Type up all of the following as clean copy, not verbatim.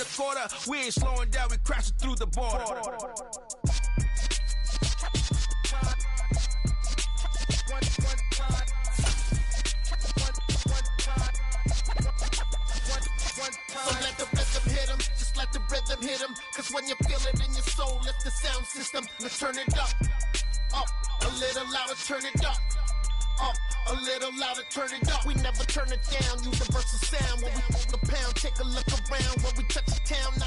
the quarter. We ain't slowing down, we crashing through the border. So let the rhythm hit him, just let the rhythm hit him. Cause when you feel it in your soul, lift the sound system. Let's turn it up, a little louder, turn it up. A little louder, turn it up. We never turn it down. Universal sound. When we move the pound, take a look around. When we touch the town.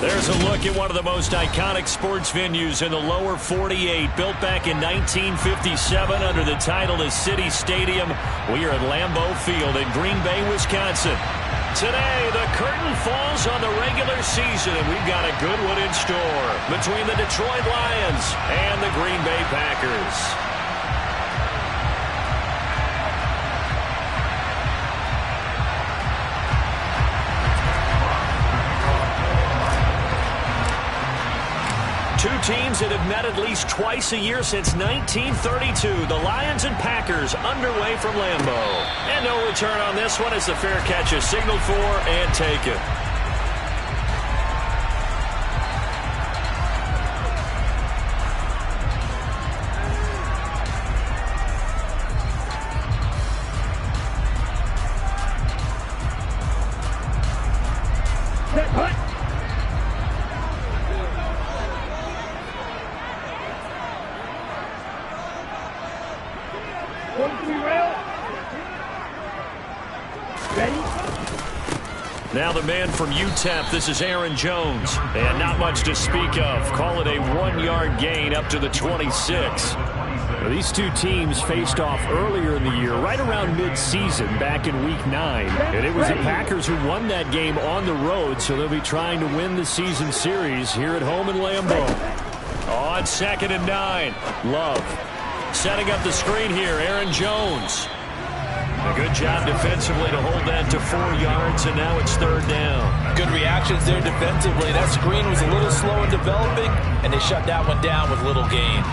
There's a look at one of the most iconic sports venues in the lower 48. Built back in 1957 under the title of City Stadium. We are at Lambeau Field in Green Bay, Wisconsin. Today, the curtain falls on the regular season, and we've got a good one in store between the Detroit Lions and the Green Bay Packers. Two teams that have met at least twice a year since 1932. The Lions and Packers underway from Lambeau. And no return on this one as the fair catch is signaled for and taken. Now the man from UTEP, this is Aaron Jones. And not much to speak of. Call it a 1-yard gain up to the 26. These two teams faced off earlier in the year, right around mid-season, back in Week 9. And it was the Packers who won that game on the road, so they'll be trying to win the season series here at home in Lambeau. On 2nd and 9, Love. Setting up the screen here, Aaron Jones. A good job defensively to hold that to 4 yards, and now it's 3rd down. Good reactions there defensively. That screen was a little slow in developing, and they shut that one down with little gain.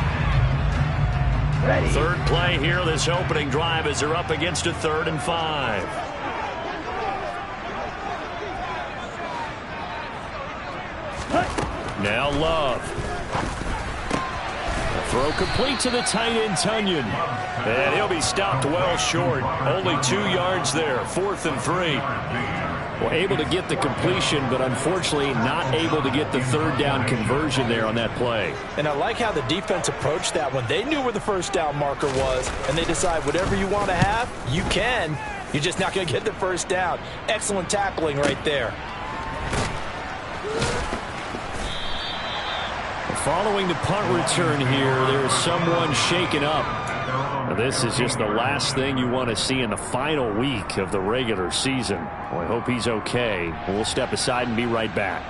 Ready. Third play here, this opening drive, as they're up against a 3rd and 5. Now Love. Throw complete to the tight end, Tunyon. And he'll be stopped well short. Only 2 yards there. 4th and 3. Well, able to get the completion, but unfortunately not able to get the 3rd down conversion there on that play. And I like how the defense approached that one. They knew where the 1st down marker was, and they decide whatever you want to have, you can. You're just not going to get the 1st down. Excellent tackling right there. Following the punt return here, there is someone shaken up. This is just the last thing you want to see in the final week of the regular season. Well, I hope he's okay. We'll step aside and be right back.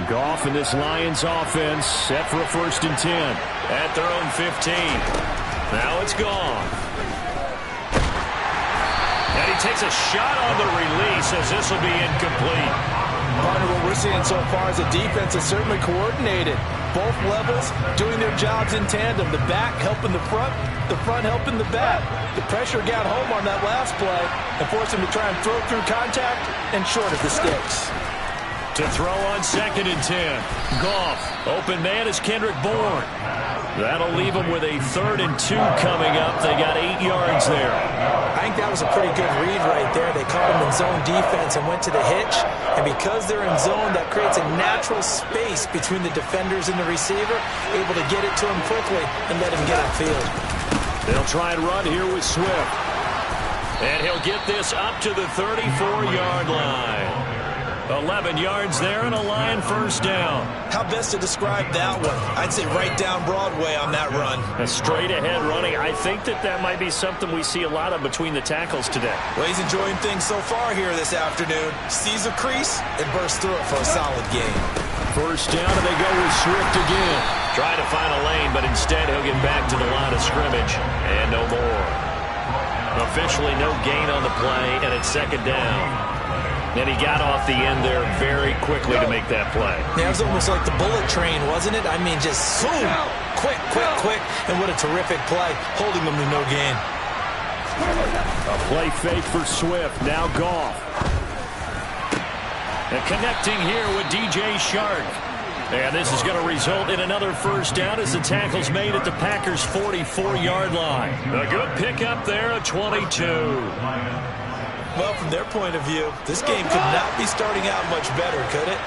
Goff and this Lions offense set for a 1st and 10 at their own 15. Now it's Goff. And he takes a shot on the release as this will be incomplete. Part of what we're seeing so far is the defense is certainly coordinated. Both levels doing their jobs in tandem. The back helping the front helping the back. The pressure got home on that last play and forced him to try and throw through contact and short of the sticks. To throw on 2nd and 10. Goff. Open man is Kendrick Bourne. That'll leave them with a 3rd and 2 coming up. They got 8 yards there. I think that was a pretty good read right there. They caught him in zone defense and went to the hitch. And because they're in zone, that creates a natural space between the defenders and the receiver, able to get it to him quickly and let him get upfield. They'll try and run here with Swift. And he'll get this up to the 34-yard line. 11 yards there and a Lion 1st down. How best to describe that one? I'd say right down Broadway on that run. A straight ahead running. I think that might be something we see a lot of between the tackles today. Well, he's enjoying things so far here this afternoon. Sees a crease and bursts through it for a solid gain. 1st down and they go with Swift again. Try to find a lane, but instead he'll get back to the line of scrimmage and no more. Officially no gain on the play, and it's 2nd down. And he got off the end there very quickly to make that play. Yeah, it was almost like the bullet train, wasn't it? I mean, just zoom, quick, and what a terrific play, holding them to no gain. A play fake for Swift. Now Goff. And connecting here with DJ Shark. And this is going to result in another first down as the tackle's made at the Packers' 44-yard line. A good pickup there at 22. Well, from their point of view, this game could not be starting out much better, could it?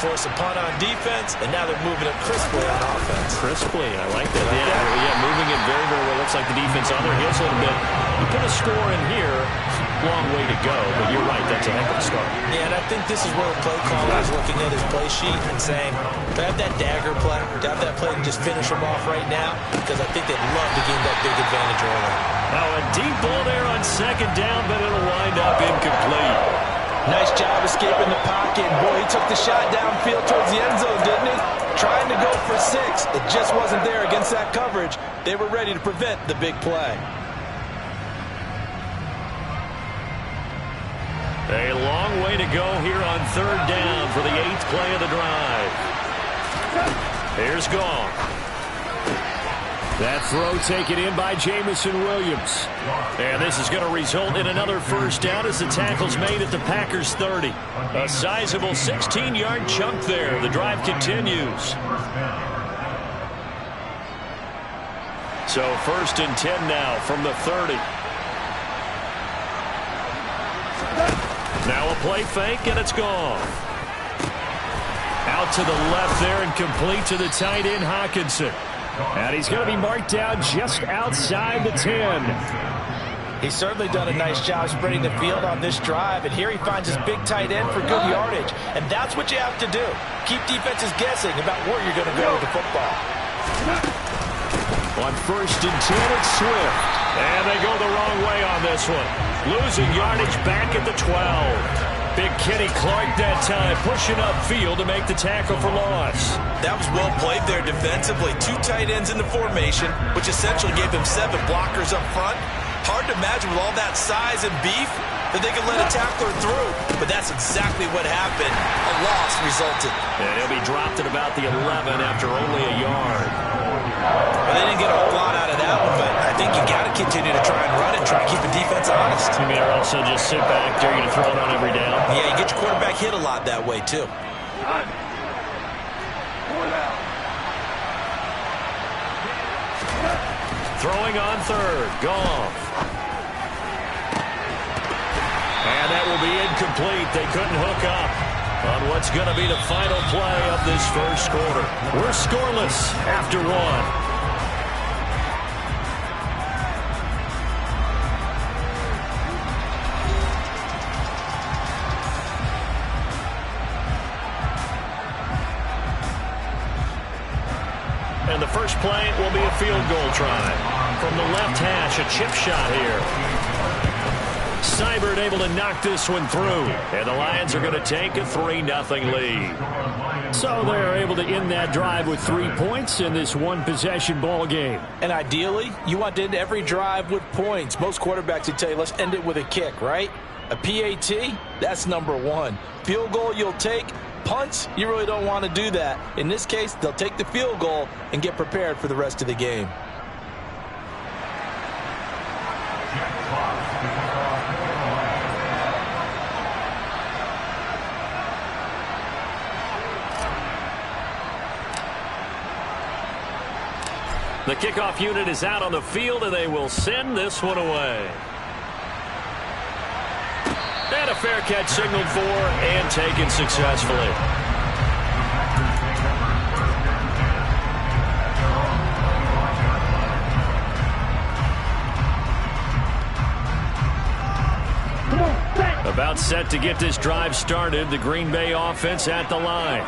Force a punt on defense, and now they're moving it crisply on offense. Crisply, I like that. Yeah, moving it very, very well. Looks like the defense on their heels a little bit. You put a score in here, long way to go, but you're right, that's a heck of a start. Yeah, and I think this is where the play caller is looking at his play sheet and saying, grab that dagger play, grab that play and just finish them off right now, because I think they'd love to gain that big advantage early. Now a deep ball there on second down, but it'll wind up incomplete. Nice job escaping the pocket. Boy, he took the shot downfield towards the end zone, didn't he? Trying to go for 6. It just wasn't there against that coverage. They were ready to prevent the big play. A long way to go here on third down for the 8th play of the drive. Here's Goff. That throw taken in by Jamison Williams. And this is going to result in another first down as the tackle's made at the Packers' 30. A sizable 16-yard chunk there. The drive continues. So 1st and 10 now from the 30. Now a play fake, and it's gone. Out to the left there and complete to the tight end, Hawkinson. And he's going to be marked down just outside the 10. He's certainly done a nice job spreading the field on this drive, and here he finds his big tight end for good yardage. And that's what you have to do. Keep defenses guessing about where you're going to go with the football. On 1st and 10, it's Swift. And they go the wrong way on this one. Losing yardage back at the 12. Big Kenny Clark that time pushing upfield to make the tackle for loss. That was well played there defensively. 2 tight ends in the formation, which essentially gave them 7 blockers up front. Hard to imagine with all that size and beef that they could let a tackler through. But that's exactly what happened. A loss resulted. And he'll be dropped at about the 11 after only a yard. Well, they didn't get a whole lot out of that one, but I think you got to continue to try and run it, try and keep the defense honest. You mean, or also just sit back, dare you to throw it on every down? Yeah, you get your quarterback hit a lot that way, too. Throwing on 3rd, Goff. And that will be incomplete. They couldn't hook up on what's going to be the final play of this first quarter. We're scoreless after 1. And the first play will be a field goal try. From the left hash, a chip shot here. Seibert able to knock this one through. And the Lions are going to take a 3-0 lead. So they're able to end that drive with 3 points in this one-possession ball game. And ideally, you want to end every drive with points. Most quarterbacks would tell you, let's end it with a kick, right? A PAT, that's number 1. Field goal you'll take. Punts, you really don't want to do that. In this case, they'll take the field goal and get prepared for the rest of the game. The kickoff unit is out on the field, and they will send this one away. And a fair catch signaled for and taken successfully. About set to get this drive started, the Green Bay offense at the line.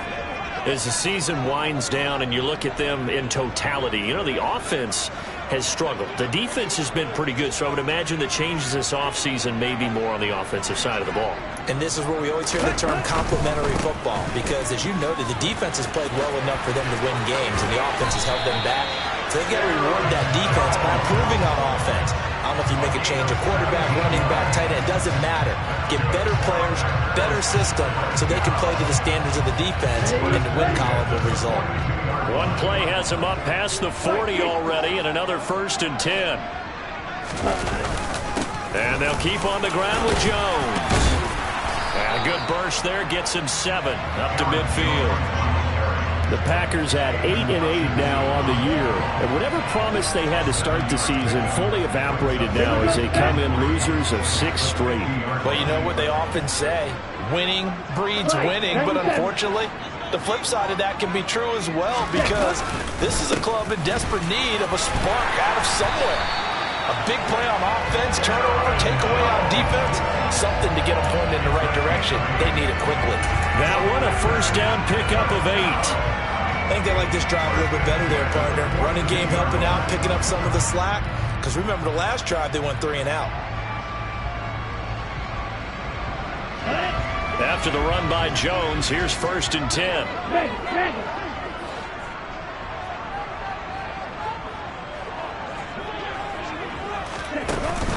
As the season winds down and you look at them in totality, you know, the offense has struggled. The defense has been pretty good, so I would imagine the changes this offseason may be more on the offensive side of the ball. And this is where we always hear the term complementary football, because as you noted, the defense has played well enough for them to win games, and the offense has held them back. So they've got to reward that defense by improving on offense. I don't know if you make a change, a quarterback, running back, tight end, it doesn't matter. Get better players, better system, so they can play to the standards of the defense, and the win column will result. One play has him up past the 40 already, and another 1st and 10. And they'll keep on the ground with Jones. And a good burst there gets him 7 up to midfield. The Packers at 8-8 now on the year. And whatever promise they had to start the season fully evaporated now as they come in losers of 6 straight. Well, you know what they often say, winning breeds winning, but unfortunately, the flip side of that can be true as well, because this is a club in desperate need of a spark out of somewhere. A big play on offense, turnover, takeaway on defense, something to get them pointed in the right direction. They need it quickly. That one a first down pickup of 8. I think they like this drive a little bit better there, partner. Running game helping out, picking up some of the slack. Because remember the last drive, they went 3 and out. After the run by Jones, here's 1st and 10.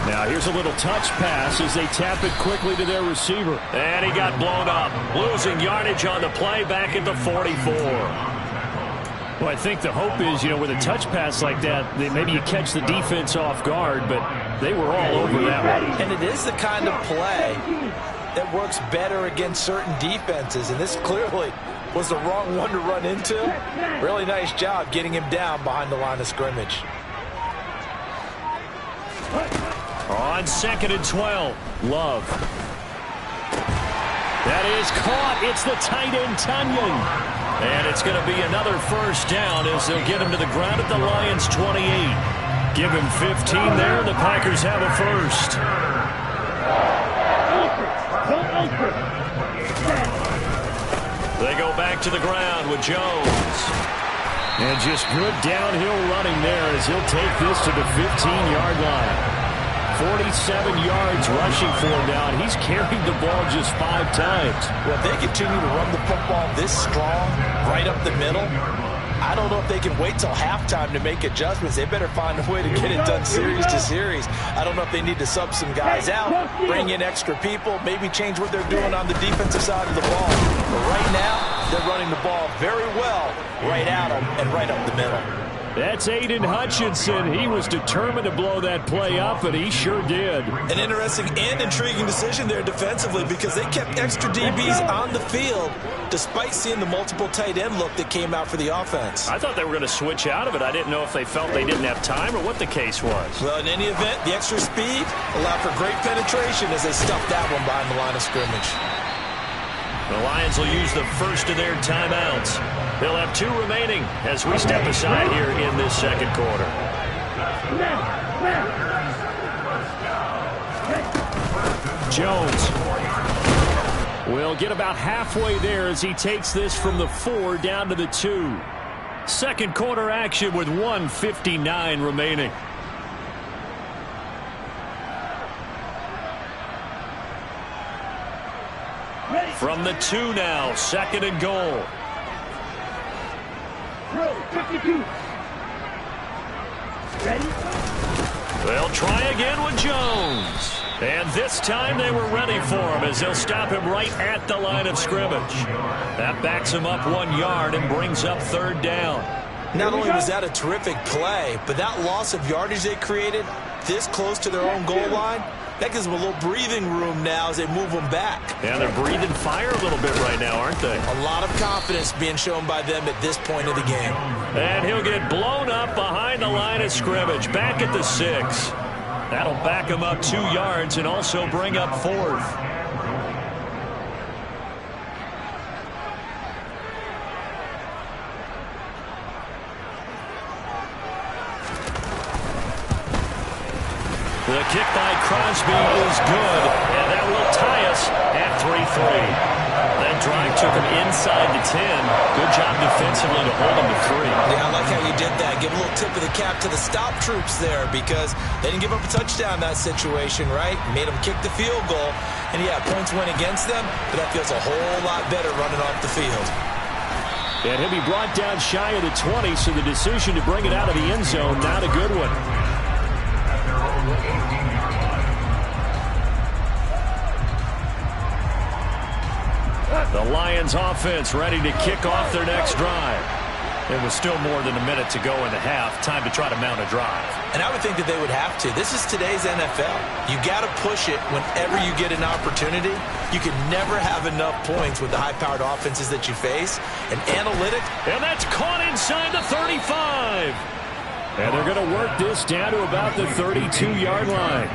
Now here's a little touch pass as they tap it quickly to their receiver. And he got blown up. Losing yardage on the play back at the 44. Well, I think the hope is, with a touch pass like that, maybe you catch the defense off guard, but they were all over that one. And it is the kind of play that works better against certain defenses, and this clearly was the wrong one to run into. Really nice job getting him down behind the line of scrimmage. On 2nd and 12, Love. That is caught. It's the tight end, Tunyon. And it's going to be another first down as they'll get him to the ground at the Lions' 28. Give him 15 there. The Packers have a first. They go back to the ground with Jones. And just good downhill running there as he'll take this to the 15-yard line. 47 yards rushing for him now, and he's carried the ball just 5 times. Well, if they continue to run the football this strong, right up the middle, I don't know if they can wait till halftime to make adjustments. They better find a way to get it done series to series. I don't know if they need to sub some guys out, bring in extra people, maybe change what they're doing on the defensive side of the ball. But right now, they're running the ball very well right at them and right up the middle. That's Aiden Hutchinson. He was determined to blow that play up, and he sure did. An interesting and intriguing decision there defensively, because they kept extra DBs on the field despite seeing the multiple tight end look that came out for the offense. I thought they were going to switch out of it. I didn't know if they felt they didn't have time or what the case was. Well, in any event, the extra speed allowed for great penetration as they stuffed that one behind the line of scrimmage. The Lions will use the first of their timeouts. They'll have 2 remaining as we step aside here in this second quarter. Jones will get about halfway there as he takes this from the 4 down to the 2. Second quarter action with 1:59 remaining. From the 2 now, 2nd and goal. They'll try again with Jones. And this time they were ready for him as they'll stop him right at the line of scrimmage. That backs him up 1 yard and brings up 3rd down. Not only was that a terrific play, but that loss of yardage they created this close to their own goal line, that gives them a little breathing room now as they move them back. Yeah, they're breathing fire a little bit right now, aren't they? A lot of confidence being shown by them at this point of the game. And he'll get blown up behind the line of scrimmage, back at the 6. That'll back him up 2 yards and also bring up 4th. The kick by Crosby is good, and that will tie us at 3-3. That drive took him inside the 10. Good job defensively to hold him to 3. Yeah, I like how you did that. Give a little tip of the cap to the stop troops there, because they didn't give up a touchdown in that situation, right? Made them kick the field goal, and yeah, points went against them, but that feels a whole lot better running off the field. And he'll be brought down shy of the 20, so the decision to bring it out of the end zone, not a good one. The Lions offense ready to kick off their next drive. It was still more than a minute to go in the half. Time to try to mount a drive. And I would think that they would have to. This is today's NFL. You got to push it whenever you get an opportunity. You can never have enough points with the high-powered offenses that you face. And analytics. And that's caught inside the 35. And they're going to work this down to about the 32-yard line.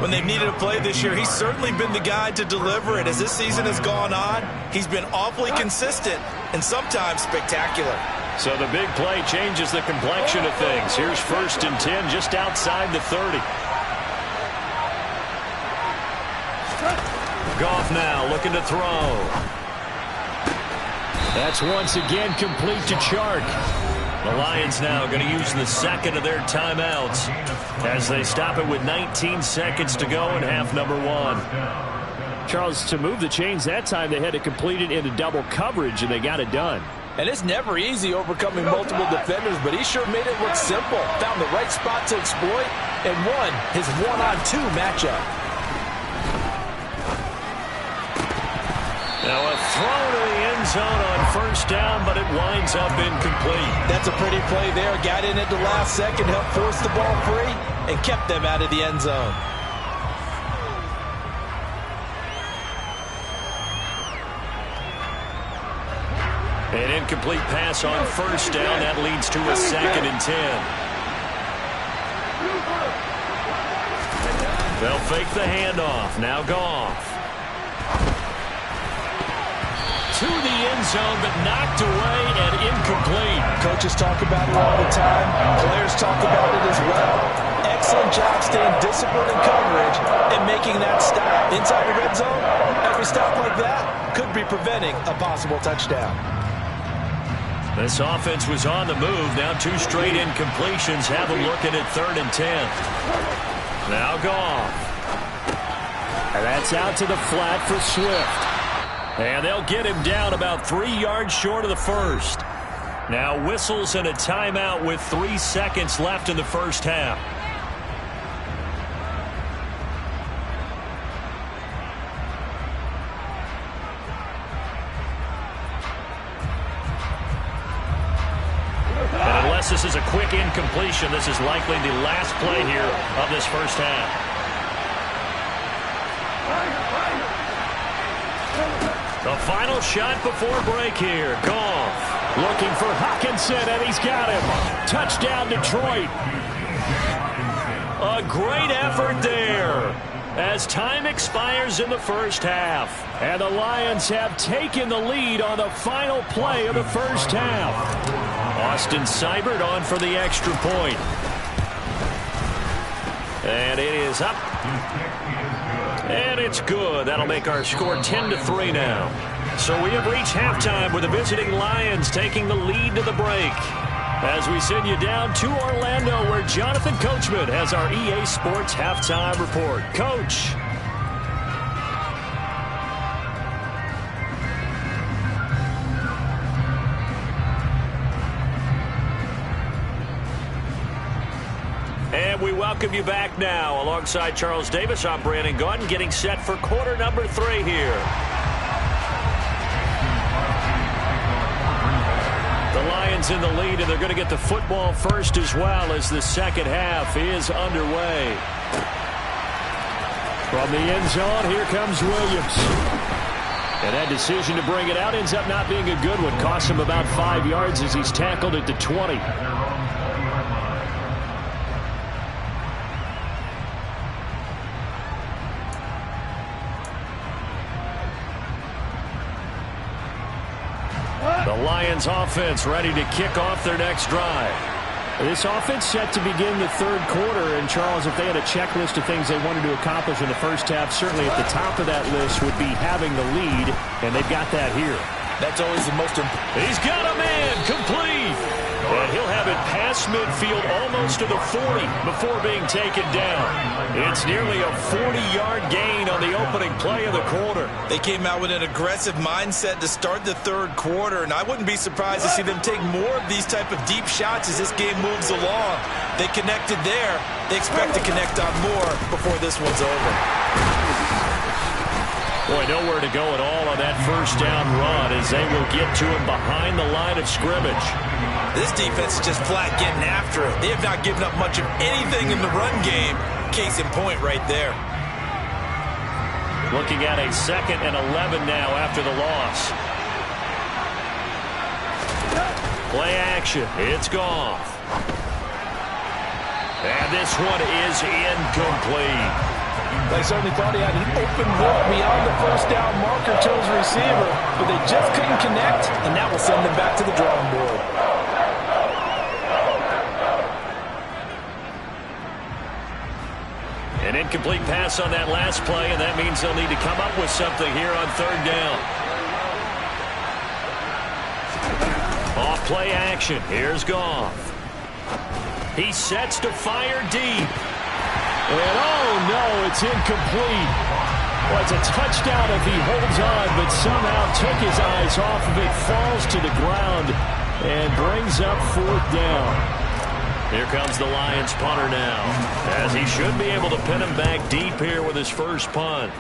When they've needed a play this year, he's certainly been the guy to deliver it. As this season has gone on, he's been awfully consistent and sometimes spectacular. So the big play changes the complexion of things. Here's 1st and 10 just outside the 30. Goff now looking to throw. That's once again complete to Chark. The Lions now going to use the second of their timeouts as they stop it with 19 seconds to go in half number 1. Charles, to move the chains that time, they had to complete it into double coverage, and they got it done. And it's never easy overcoming multiple defenders, but he sure made it look simple. Found the right spot to exploit and won his one-on-two matchup. Now a throw to the end zone on 1st down, but it winds up incomplete. That's a pretty play there. Got in at the last second, helped force the ball free, and kept them out of the end zone. An incomplete pass on 1st down. That leads to a 2nd and 10. They'll fake the handoff. Now Goff. To the end zone, but knocked away and incomplete. Coaches talk about it all the time. Players talk about it as well. Excellent job staying disciplined in coverage and making that stop. Inside the red zone, every stop like that could be preventing a possible touchdown. This offense was on the move. Now 2 straight incompletions have them looking at 3rd and 10. Now Goff. And that's out to the flat for Swift. And they'll get him down about 3 yards short of the 1st. Now whistles and a timeout with 3 seconds left in the 1st half. And unless this is a quick incompletion, this is likely the last play here of this 1st half. The final shot before break here. Goff looking for Hockenson, and he's got him. Touchdown, Detroit. A great effort there as time expires in the 1st half. And the Lions have taken the lead on the final play of the 1st half. Austin Seibert on for the extra point. And it is up. And it's good. That'll make our score 10-3 now. So we have reached halftime with the visiting Lions taking the lead to the break. As we send you down to Orlando, where Jonathan Coachman has our EA Sports halftime report. Coach. And we welcome you back now. Alongside Charles Davis, I'm Brandon Gaudin, getting set for quarter number 3 here. The Lions in the lead, and they're going to get the football first as well as the 2nd half is underway. From the end zone, here comes Williams. And that decision to bring it out ends up not being a good one. Costs him about 5 yards as he's tackled at the 20. The Lions offense ready to kick off their next drive. This offense set to begin the 3rd quarter. And, Charles, if they had a checklist of things they wanted to accomplish in the 1st half, certainly at the top of that list would be having the lead, and they've got that here. That's always the most important. He's got a man complete. And he'll have it past midfield almost to the 40 before being taken down. It's nearly a 40-yard gain on the opening play of the quarter. They came out with an aggressive mindset to start the 3rd quarter, and I wouldn't be surprised to see them take more of these type of deep shots as this game moves along. They connected there. They expect to connect on more before this one's over. Boy, nowhere to go at all on that first down run as they will get to him behind the line of scrimmage. This defense is just flat getting after it. They have not given up much of anything in the run game. Case in point right there. Looking at a 2nd and 11 now after the loss. Play action. It's Goff. And this one is incomplete. They certainly thought he had an open look beyond the first down marker to his receiver, but they just couldn't connect, and that will send them back to the drawing board. An incomplete pass on that last play, and that means they'll need to come up with something here on 3rd down. Off play action. Here's Goff. He sets to fire deep. And oh no, it's incomplete. Well, it's a touchdown if he holds on, but somehow took his eyes off of it, falls to the ground, and brings up 4th down. Here comes the Lions punter now, as he should be able to pin him back deep here with his first punt.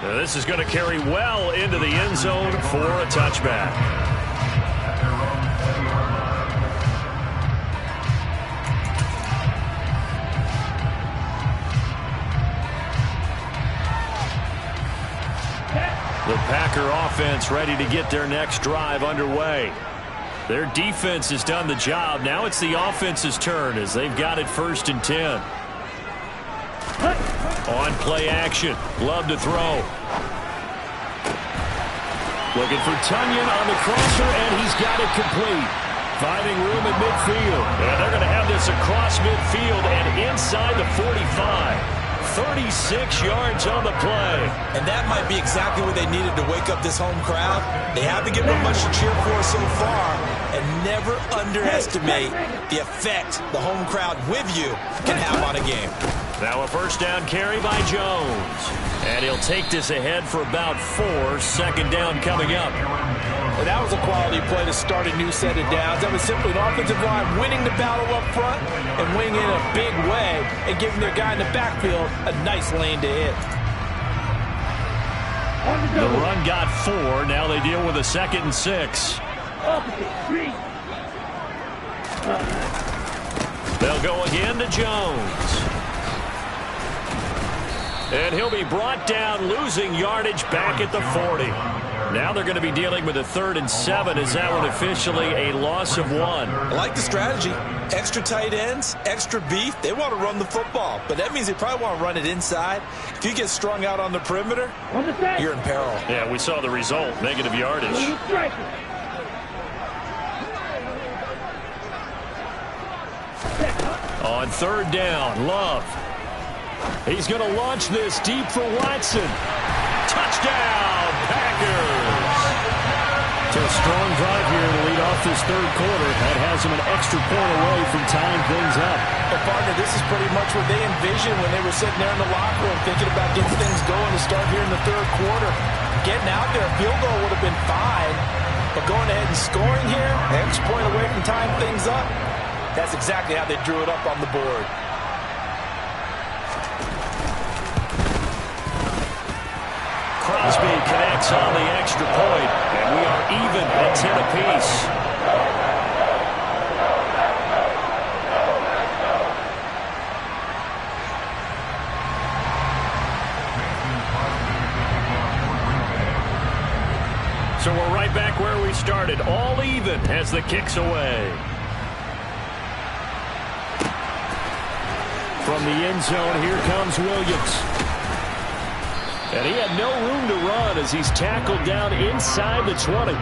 Now, this is going to carry well into the end zone for a touchback. The Packer offense ready to get their next drive underway. Their defense has done the job. Now it's the offense's turn as they've got it 1st and 10. On play action. Love to throw. Looking for Tunyon on the crosser, and he's got it complete. Finding room at midfield. And they're going to have this across midfield and inside the 45. 36 yards on the play. And that might be exactly what they needed to wake up this home crowd. They haven't given them much to cheer for so far. And never underestimate the effect the home crowd with you can have on a game. Now a 1st down carry by Jones. And he'll take this ahead for about 4. 2nd down coming up. And that was a quality play to start a new set of downs. That was simply an offensive line winning the battle up front and winning in a big way and giving their guy in the backfield a nice lane to hit. The run got 4. Now they deal with a 2nd and 6. They'll go again to Jones. And he'll be brought down, losing yardage back at the 40. Now they're going to be dealing with a 3rd and 7. Is that one officially a loss of 1? I like the strategy. Extra tight ends, extra beef. They want to run the football, but that means they probably want to run it inside. If you get strung out on the perimeter, you're in peril. Yeah, we saw the result, negative yardage. On 3rd down, Love. He's going to launch this deep for Watson. Touchdown, Packers! So a strong drive here to lead off this 3rd quarter. That has them an extra point away from tying things up. But partner, this is pretty much what they envisioned when they were sitting there in the locker room thinking about getting things going to start here in the 3rd quarter. Getting out there, a field goal would have been fine. But going ahead and scoring here, an extra point away from tying things up, that's exactly how they drew it up on the board. Crosby connects on the extra point, and we are even at 10 apiece. So we're right back where we started, all even as the kick's away. From the end zone, here comes Williams. And he had no room to run as he's tackled down inside the 20.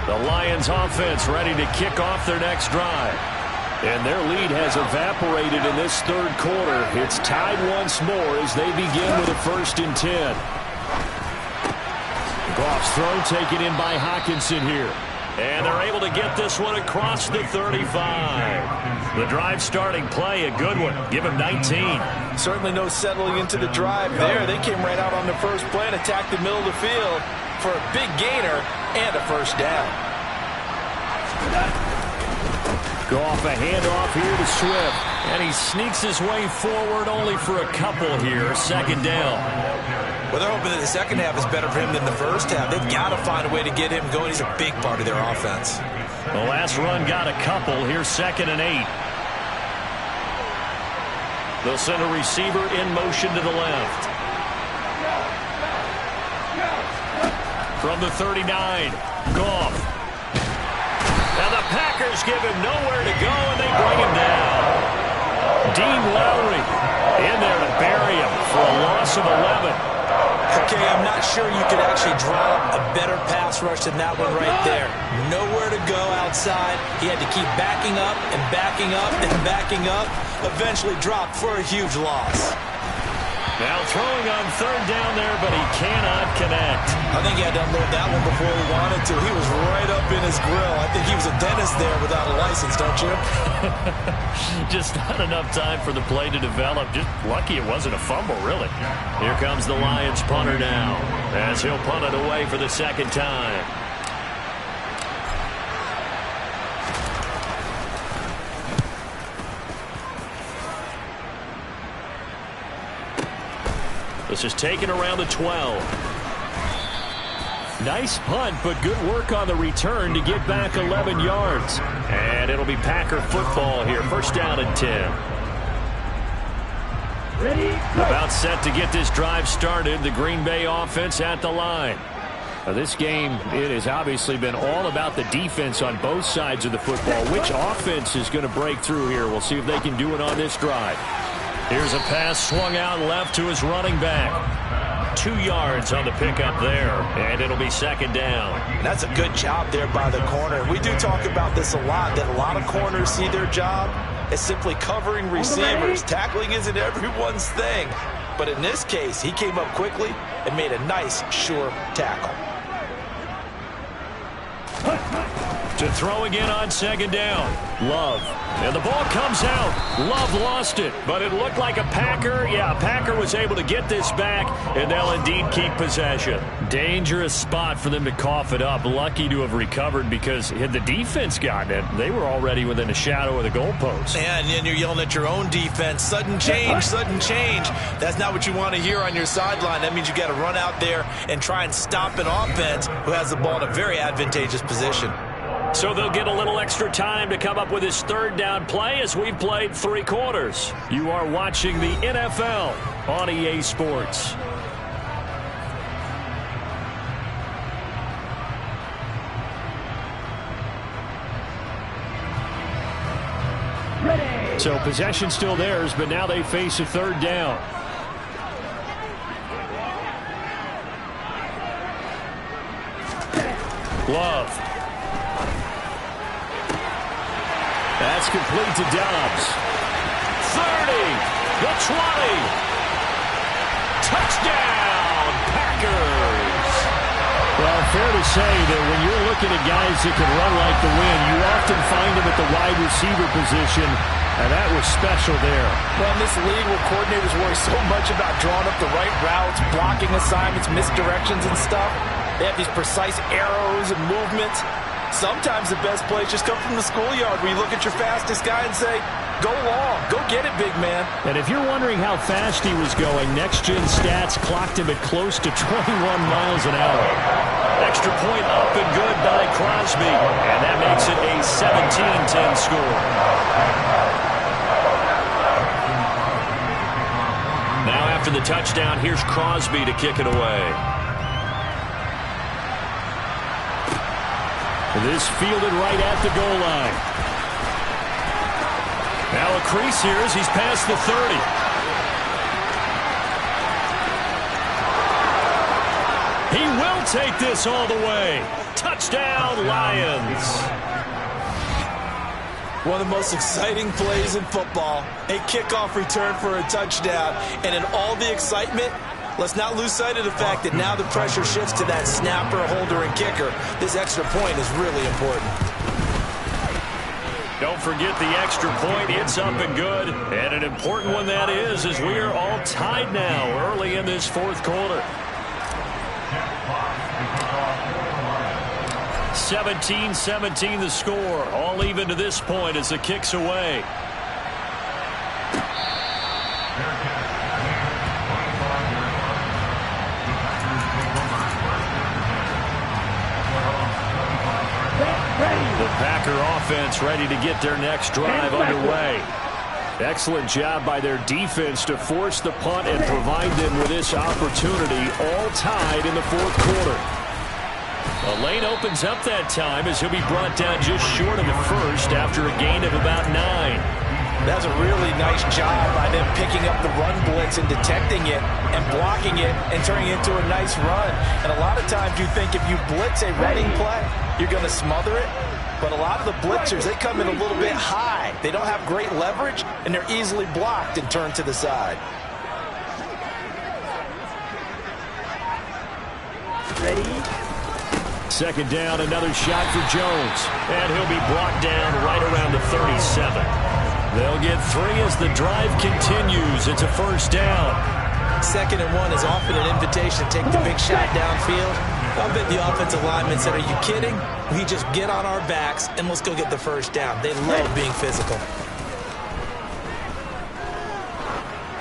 The Lions offense ready to kick off their next drive. And their lead has evaporated in this 3rd quarter. It's tied once more as they begin with a 1st and 10. Goff's throw taken in by Hockenson here. And they're able to get this one across the 35. The drive starting play, a good one. Give him 19. Certainly no settling into the drive there. They came right out on the first play and attacked the middle of the field for a big gainer and a first down. Goff, a handoff here to Swift. And he sneaks his way forward only for a couple here. Second down. Well, they're hoping that the second half is better for him than the first half. They've got to find a way to get him going. He's a big part of their offense. The last run got a couple. Here's 2nd and 8. They'll send a receiver in motion to the left. From the 39, Goff. Now the Packers give him nowhere to go, and they bring him down. Dean Lowry in there to bury him for a loss of 11. Okay, I'm not sure you could actually draw up a better pass rush than that one right there. Nowhere to go outside. He had to keep backing up and backing up and backing up. Eventually dropped for a huge loss. Now throwing on 3rd down there, but he cannot connect. I think he had to unload that one before he wanted to. He was right up in his grill. I think he was a dentist there without a license, don't you? Just not enough time for the play to develop. Just lucky it wasn't a fumble, really. Here comes the Lions punter now, as he'll punt it away for the 2nd time. This is taken around the 12. Nice punt, but good work on the return to get back 11 yards. And it'll be Packer football here. 1st down and 10. Ready, go. About set to get this drive started. The Green Bay offense at the line. Now this game, it has obviously been all about the defense on both sides of the football. Which offense is going to break through here? We'll see if they can do it on this drive. Here's a pass swung out left to his running back. 2 yards on the pickup there, and it'll be 2nd down. And that's a good job there by the corner. We do talk about this a lot, that a lot of corners see their job as simply covering receivers. Tackling isn't everyone's thing. But in this case, he came up quickly and made a nice, sure tackle. To throw again on 2nd down. Love. And the ball comes out. Love lost it, but it looked like a Packer. Yeah, a Packer was able to get this back, and they'll indeed keep possession. Dangerous spot for them to cough it up. Lucky to have recovered, because had the defense gotten it, they were already within a shadow of the goalpost. And then you're yelling at your own defense. Sudden change, sudden change. That's not what you want to hear on your sideline. That means you got to run out there and try and stop an offense who has the ball in a very advantageous position. So they'll get a little extra time to come up with his 3rd down play, as we've played 3 quarters. You are watching the NFL on EA Sports. Ready. So possession still theirs, but now they face a 3rd down. Love. That's complete to Dobbs. 30, the 20. Touchdown, Packers. Well, fair to say that when you're looking at guys that can run like the wind, you often find them at the wide receiver position, and that was special there. Well, in this league where coordinators worry so much about drawing up the right routes, blocking assignments, misdirections and stuff, they have these precise arrows and movements. Sometimes the best plays just come from the schoolyard, where you look at your fastest guy and say, go long, go get it, big man. And if you're wondering how fast he was going, next-gen stats clocked him at close to 21 miles an hour. Extra point up and good by Crosby, and that makes it a 17-10 score. Now after the touchdown, here's Crosby to kick it away. This fielded right at the goal line. Now a crease here as he's past the 30. He will take this all the way. Touchdown, Lions. One of the most exciting plays in football, a kickoff return for a touchdown. And in all the excitement, Let's not lose sight of the fact that now the pressure shifts to that snapper, holder, and kicker. This extra point is really important. Don't forget the extra point. It's up and good. And an important one that is, as we are all tied now early in this fourth quarter. 17-17 the score. All even to this point as the kick's away. The Packer offense ready to get their next drive underway. Excellent job by their defense to force the punt and provide them with this opportunity, all tied in the fourth quarter. A lane opens up that time as he'll be brought down just short of the first after a gain of about 9. That's a really nice job by them picking up the run blitz and detecting it and blocking it and turning it into a nice run. And a lot of times you think if you blitz a running play, you're going to smother it. But a lot of the blitzers, they come in a little bit high. They don't have great leverage, and they're easily blocked and turned to the side. Ready? Second down, another shot for Jones. And he'll be brought down right around the 37. They'll get 3 as the drive continues. It's a first down. 2nd and 1 is often an invitation to take the big shot downfield. I bet the offensive lineman said, are you kidding? We just get on our backs and let's go get the first down. They love being physical.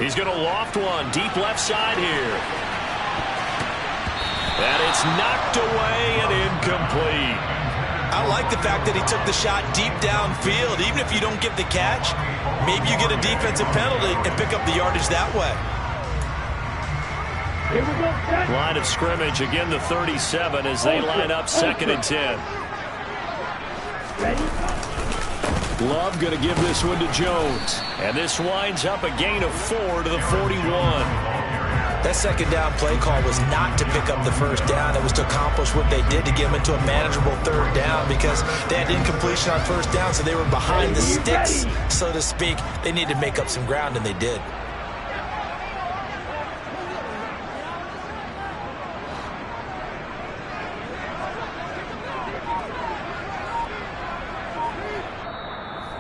He's going to loft one deep left side here. And it's knocked away and incomplete. I like the fact that he took the shot deep downfield. Even if you don't get the catch, maybe you get a defensive penalty and pick up the yardage that way. Line of scrimmage, again the 37 as they line up 2nd and 10. Love going to give this one to Jones. And this winds up a gain of 4 to the 41. That 2nd down play call was not to pick up the first down. It was to accomplish what they did to get them into a manageable 3rd down because they had incompletion on 1st down, so they were behind the sticks, so to speak. They needed to make up some ground, and they did.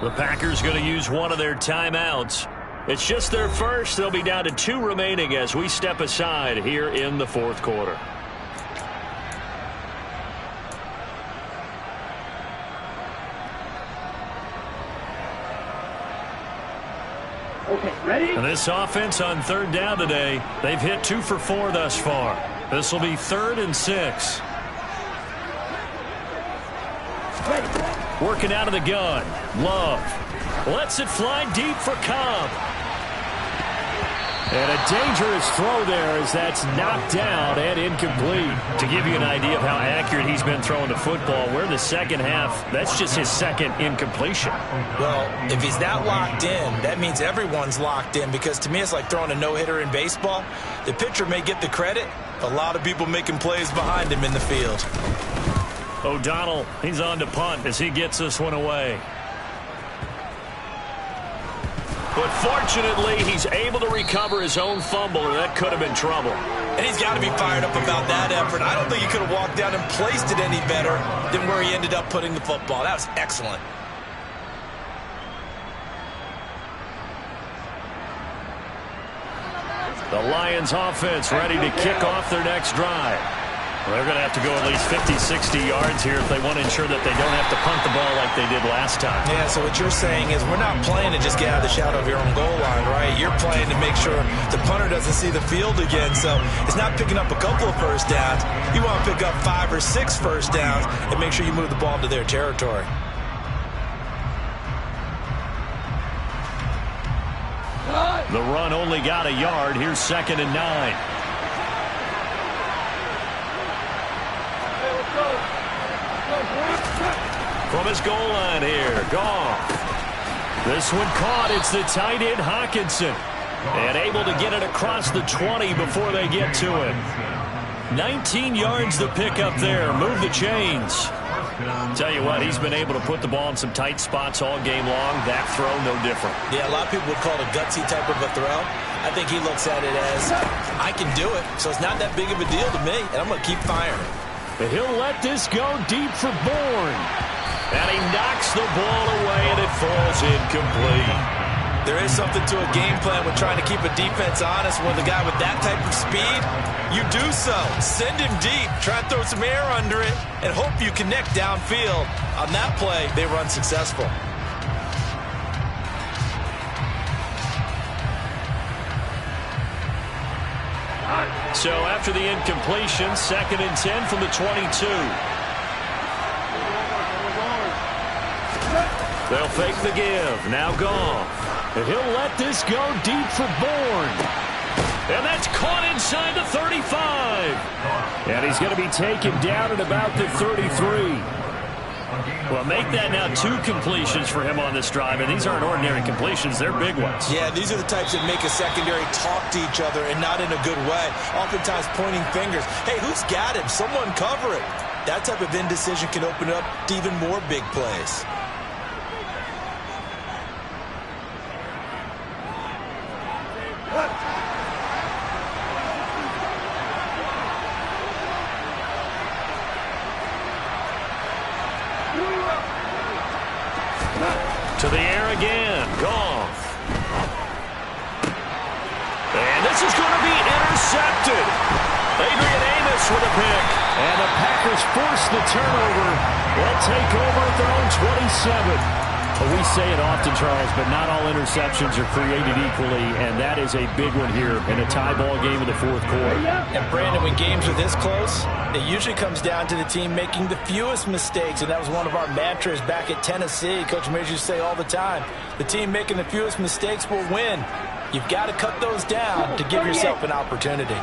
The Packers going to use one of their timeouts. It's just their first. They'll be down to 2 remaining as we step aside here in the fourth quarter. Okay, ready? And this offense on 3rd down today, they've hit 2 for 4 thus far. This will be 3rd and 6. Working out of the gun. Love lets it fly deep for Cobb. And a dangerous throw there as that's knocked down and incomplete. To give you an idea of how accurate he's been throwing the football, we're in the second half. That's just his 2nd incompletion. Well, if he's that locked in, that means everyone's locked in because to me it's like throwing a no-hitter in baseball. The pitcher may get the credit, a lot of people making plays behind him in the field. O'Donnell, he's on to punt as he gets this one away. But fortunately, he's able to recover his own fumble, or that could have been trouble. And he's got to be fired up about that effort. I don't think he could have walked down and placed it any better than where he ended up putting the football. That was excellent. The Lions offense ready to kick off their next drive. They're going to have to go at least 50, 60 yards here if they want to ensure that they don't have to punt the ball like they did last time. Yeah, so what you're saying is we're not playing to just get out of the shadow of your own goal line, right? You're playing to make sure the punter doesn't see the field again. So it's not picking up a couple of first downs. You want to pick up 5 or 6 first downs and make sure you move the ball to their territory. The run only got a yard. Here's 2nd and 9. From his goal line here, Goff. This one caught. It's the tight end, Hawkinson. And able to get it across the 20 before they get to him. 19 yards the pickup there. Move the chains. Tell you what, he's been able to put the ball in some tight spots all game long. That throw, no different. Yeah, a lot of people would call it a gutsy type of a throw. I think he looks at it as, I can do it, so it's not that big of a deal to me, and I'm going to keep firing. But he'll let this go deep for Bourne. And he knocks the ball away, and it falls incomplete. There is something to a game plan with trying to keep a defense honest. When the guy with that type of speed, you do so. Send him deep, try and throw some air under it, and hope you connect downfield. On that play, they were unsuccessful. So after the incompletion, 2nd and 10 from the 22. They'll fake the give. Now Goff. And he'll let this go deep for Bourne. And that's caught inside the 35. And he's going to be taken down at about the 33. Well, make that now 2 completions for him on this drive, and these aren't ordinary completions. They're big ones. Yeah, these are the types that make a secondary talk to each other and not in a good way. Oftentimes pointing fingers. Hey, who's got him? Someone cover it. That type of indecision can open up to even more big plays. To the air again. Goff. And this is going to be intercepted. Adrian Amos with a pick. And the Packers force the turnover. They'll take over at their own 27. Well, we say it often, Charles, but not all interceptions are created equally, and that is a big one here in a tie ball game in the 4th quarter. And Brandon, when games are this close, it usually comes down to the team making the fewest mistakes, and that was one of our mantras back at Tennessee. Coach Mears used to say all the time, the team making the fewest mistakes will win. You've got to cut those down to give yourself an opportunity.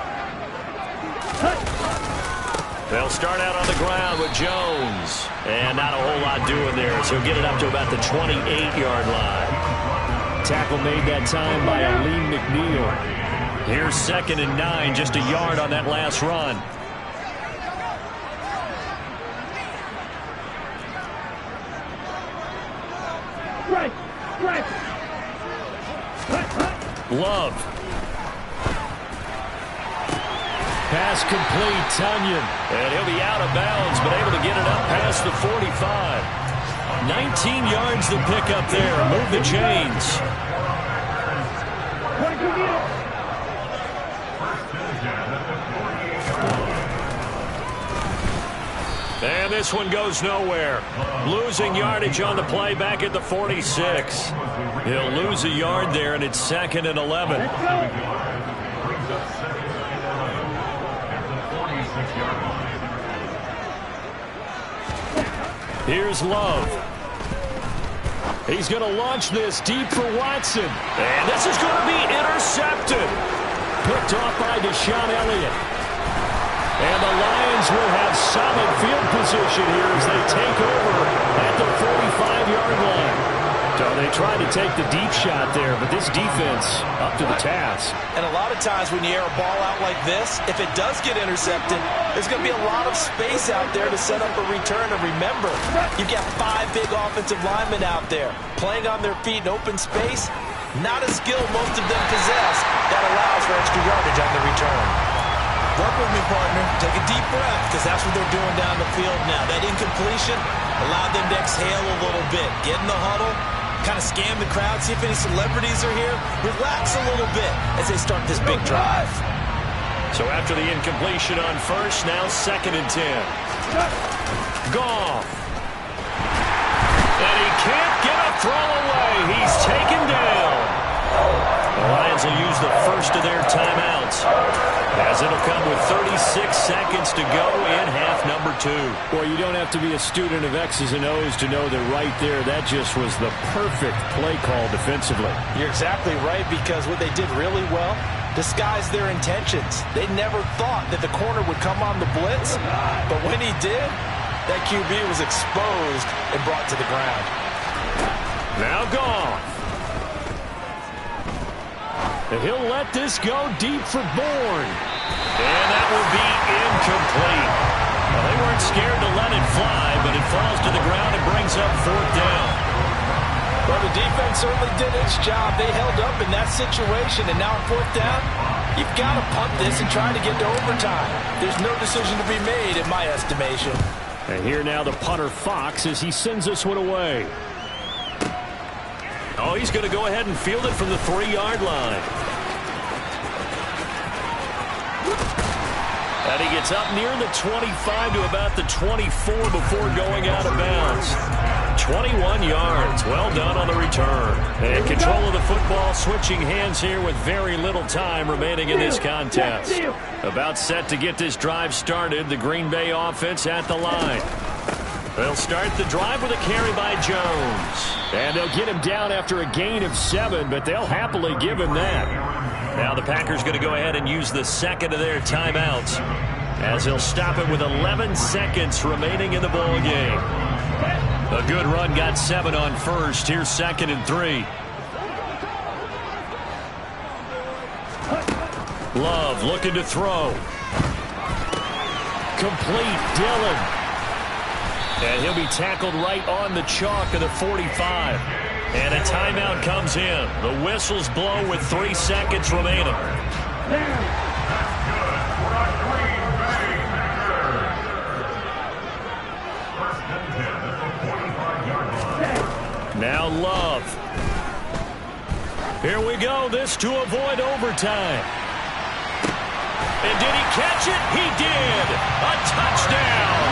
They'll start out on the ground with Jones. And not a whole lot doing there, so he'll get it up to about the 28-yard line. Tackle made that time by Aleem McNeil. Here's 2nd and 9, just a yard on that last run. Love. Pass complete, Tunyon. And he'll be out of bounds, but able to get it up past the 45. 19 yards to pick up there. Move the chains. And this one goes nowhere. Losing yardage on the play back at the 46. He'll lose a yard there, and it's 2nd and 11. Here's Love. He's going to launch this deep for Watson. And this is going to be intercepted. Picked off by Deshaun Elliott. And the Lions will have solid field position here as they take over at the 45-yard line. So they tried to take the deep shot there, but this defense up to the task. And a lot of times when you air a ball out like this, if it does get intercepted, there's going to be a lot of space out there to set up a return. And remember, you've got 5 big offensive linemen out there playing on their feet in open space. Not a skill most of them possess that allows for extra yardage on the return. Work with me, partner. Take a deep breath, because that's what they're doing down the field now. That incompletion allowed them to exhale a little bit. Get in the huddle, kind of scan the crowd, see if any celebrities are here. Relax a little bit as they start this big drive. So after the incompletion on first, now 2nd and 10. Goff. And he can't get a throw away. He's taken down. The Lions will use the first of their timeouts, as it'll come with 36 seconds to go in half number 2. Well, you don't have to be a student of X's and O's to know that right there, that just was the perfect play call defensively. You're exactly right, because what they did really well, disguised their intentions. They never thought that the corner would come on the blitz, but when he did, that QB was exposed and brought to the ground. Now Goff. And he'll let this go deep for Bourne. And that will be incomplete. Well, they weren't scared to let it fly, but it falls to the ground and brings up 4th down. Well, the defense certainly did its job. They held up in that situation, and now 4th down, you've got to punt this and try to get to overtime. There's no decision to be made, in my estimation. And here now the punter, Fox, as he sends this one away. Oh, he's going to go ahead and field it from the 3-yard line. And he gets up near the 25 to about the 24 before going out of bounds. 21 yards. Well done on the return. And control of the football switching hands here with very little time remaining in this contest. About set to get this drive started. The Green Bay offense at the line. They'll start the drive with a carry by Jones. And they'll get him down after a gain of 7, but they'll happily give him that. Now the Packers going to go ahead and use the second of their timeouts as he'll stop it with 11 seconds remaining in the ball game. A good run got 7 on first. Here's 2nd and 3. Love looking to throw. Complete. Dillon. And he'll be tackled right on the chalk of the 45. And a timeout comes in. The whistles blow with 3 seconds remaining. Now Love. Here we go. This to avoid overtime. And did he catch it? He did. A touchdown.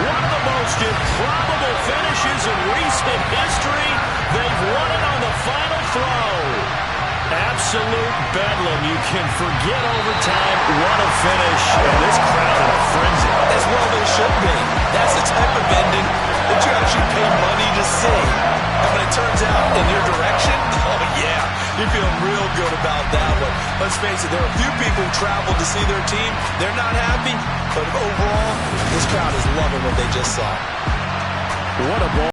One of the most improbable finishes in recent history. They've won it on the final throw. Absolute bedlam. You can forget overtime. What a finish. And this crowd in a frenzy. As well they should be. That's the type of ending that you actually pay money to see. And when it turns out in your direction, oh yeah, you feel real good about that one. Let's face it, there are a few people who travel to see their team. They're not happy, but overall, this crowd is loving what they just saw. What a ball.